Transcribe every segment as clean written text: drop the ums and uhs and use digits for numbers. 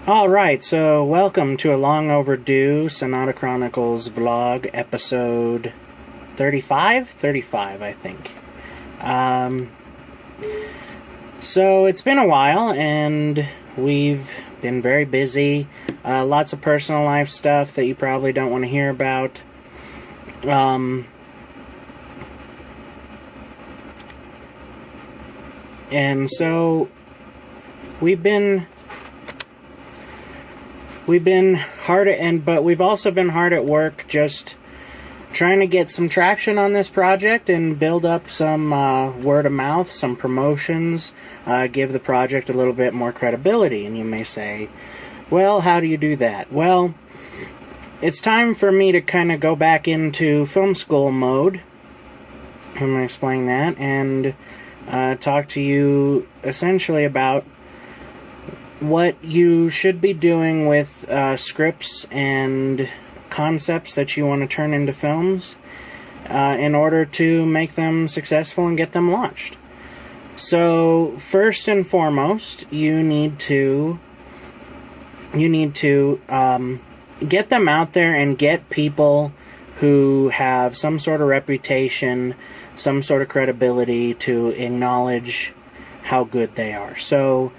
Alright, so welcome to a long overdue Sonata Chronicles vlog, episode 35? 35, I think. So it's been a while, and we've been very busy. Lots of personal life stuff that you probably don't want to hear about. And so we've been hard at, but we've also been hard at work just trying to get some traction on this project and build up some word of mouth, some promotions, give the project a little bit more credibility. And you may say, well, how do you do that? Well, it's time for me to kind of go back into film school mode. I'm going to explain that and talk to you essentially about what you should be doing with scripts and concepts that you want to turn into films in order to make them successful and get them launched. So first and foremost, you need to get them out there and get people who have some sort of reputation, some sort of credibility to acknowledge how good they are. So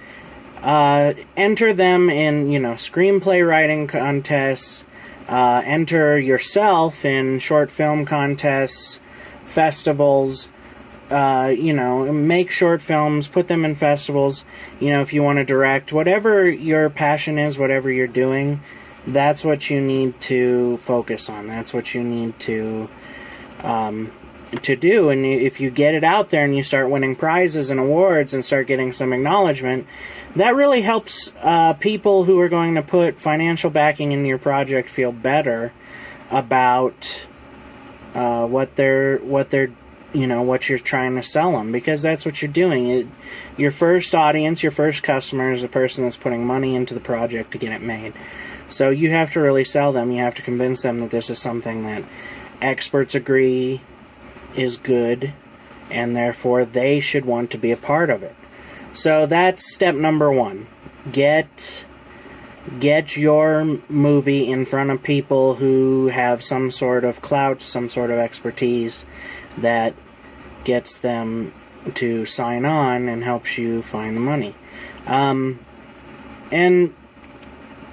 enter them in, screenplay writing contests, enter yourself in short film contests, festivals, make short films, put them in festivals, if you want to direct, whatever your passion is, whatever you're doing, that's what you need to focus on. That's what you need to do. And if you get it out there and you start winning prizes and awards and start getting some acknowledgement, that really helps people who are going to put financial backing in your project feel better about what you're trying to sell them, because that's what you're doing. Your first audience, your first customer is the person that's putting money into the project to get it made. So you have to really sell them. You have to convince them that this is something that experts agree is good, and therefore they should want to be a part of it. So that's step number one. Get your movie in front of people who have some sort of clout, some sort of expertise that gets them to sign on and helps you find the money. And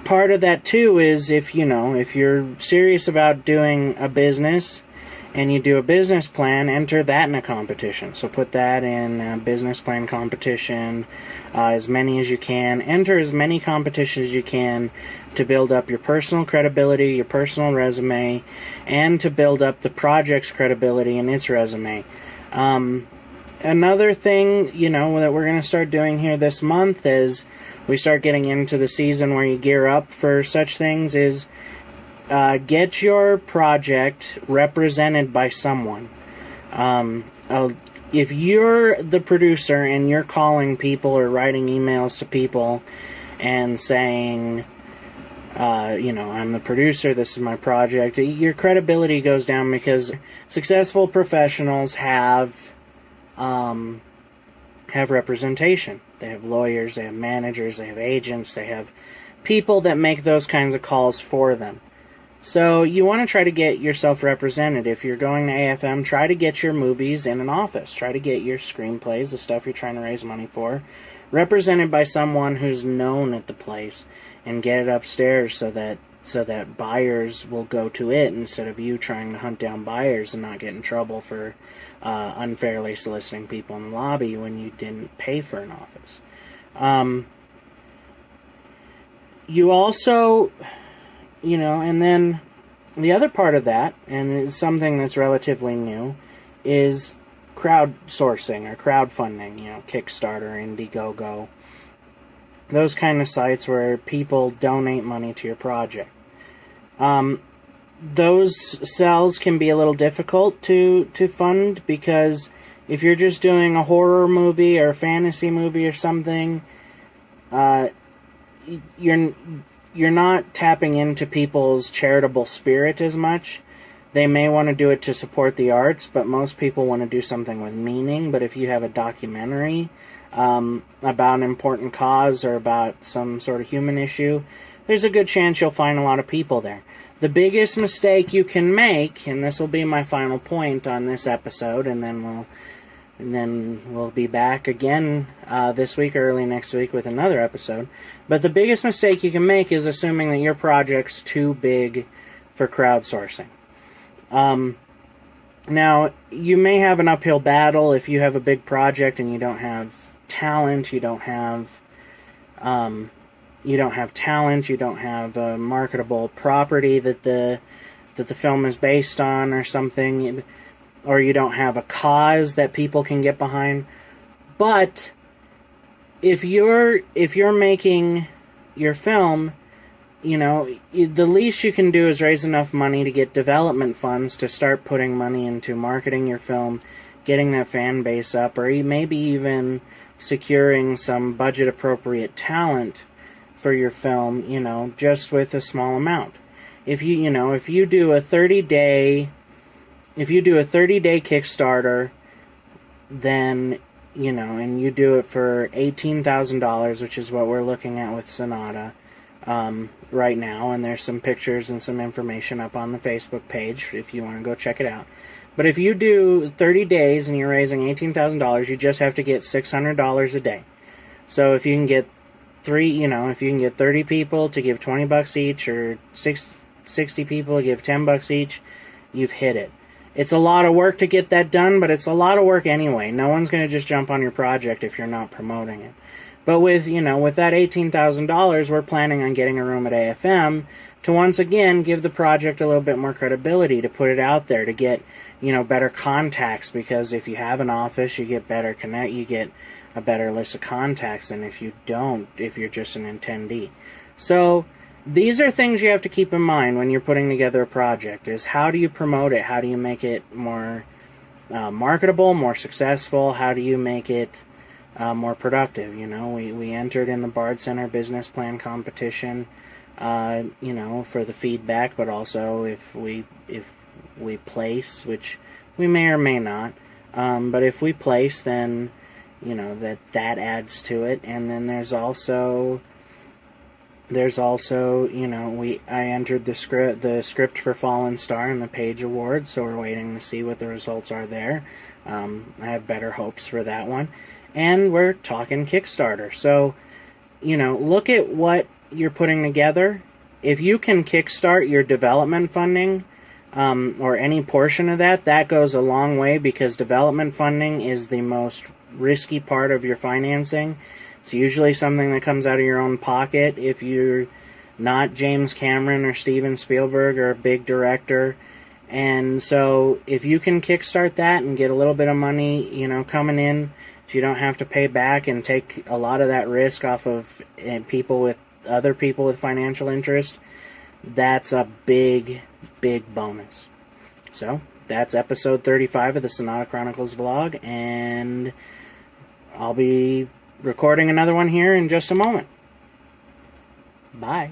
part of that too is if you're serious about doing a business and you do a business plan, enter that in a competition. So put that in a business plan competition, as many as you can. Enter as many competitions as you can to build up your personal credibility, your personal resume, and to build up the project's credibility and its resume. Another thing, that we're going to start doing here this month as we start getting into the season where you gear up for such things is get your project represented by someone. If you're the producer and you're calling people or writing emails to people and saying, I'm the producer, this is my project, your credibility goes down, because successful professionals have representation. They have lawyers, they have managers, they have agents, they have people that make those kinds of calls for them. So you want to try to get yourself represented. If you're going to AFM, try to get your movies in an office. Try to get your screenplays, the stuff you're trying to raise money for, represented by someone who's known at the place, and get it upstairs so that buyers will go to it instead of you trying to hunt down buyers and not get in trouble for unfairly soliciting people in the lobby when you didn't pay for an office. You also, and then the other part of that, and it's something that's relatively new, is crowdsourcing or crowdfunding, Kickstarter, Indiegogo, those kind of sites where people donate money to your project. Those cells can be a little difficult to fund, because if you're just doing a horror movie or a fantasy movie or something, you're not tapping into people's charitable spirit as much. They may want to do it to support the arts, but most people want to do something with meaning. But if you have a documentary about an important cause or about some sort of human issue, there's a good chance you'll find a lot of people there. The biggest mistake you can make, and this will be my final point on this episode, and then we'll be back again this week or early next week with another episode. But the biggest mistake you can make is assuming that your project's too big for crowdsourcing. Now, you may have an uphill battle if you have a big project and you don't have talent, you don't have a marketable property that the film is based on or something, or you don't have a cause that people can get behind. But if you're making your film, the least you can do is raise enough money to get development funds to start putting money into marketing your film, getting that fan base up, or maybe even securing some budget-appropriate talent for your film, just with a small amount. If you do a 30-day Kickstarter, then, and you do it for $18,000, which is what we're looking at with Sonata right now, and there's some pictures and some information up on the Facebook page if you want to go check it out. But if you do 30 days and you're raising $18,000, you just have to get $600 a day. So if you can get 30 people to give $20 each, or 60 people to give $10 each, you've hit it. It's a lot of work to get that done, but it's a lot of work anyway. No one's going to just jump on your project if you're not promoting it. But with that $18,000, we're planning on getting a room at AFM to once again give the project a little bit more credibility, to put it out there, to get, better contacts, because if you have an office, you get a better list of contacts than if you're just an attendee. So these are things you have to keep in mind when you're putting together a project, is how do you promote it? How do you make it more marketable, more successful? How do you make it more productive? We entered in the Bard Center business plan competition, for the feedback, but also if we place, which we may or may not, but if we place, then that adds to it. And then there's also I entered the script for Fallen Star in the Page Award, so we're waiting to see what the results are there. I have better hopes for that one. And we're talking Kickstarter. So, look at what you're putting together. If you can kickstart your development funding, or any portion of that goes a long way, because development funding is the most risky part of your financing. It's usually something that comes out of your own pocket if you're not James Cameron or Steven Spielberg or a big director. And so if you can kickstart that and get a little bit of money, coming in, so you don't have to pay back and take a lot of that risk off of other people with financial interest, that's a big, big bonus. So that's episode 35 of the Sonata Chronicles vlog, and I'll be recording another one here in just a moment. Bye.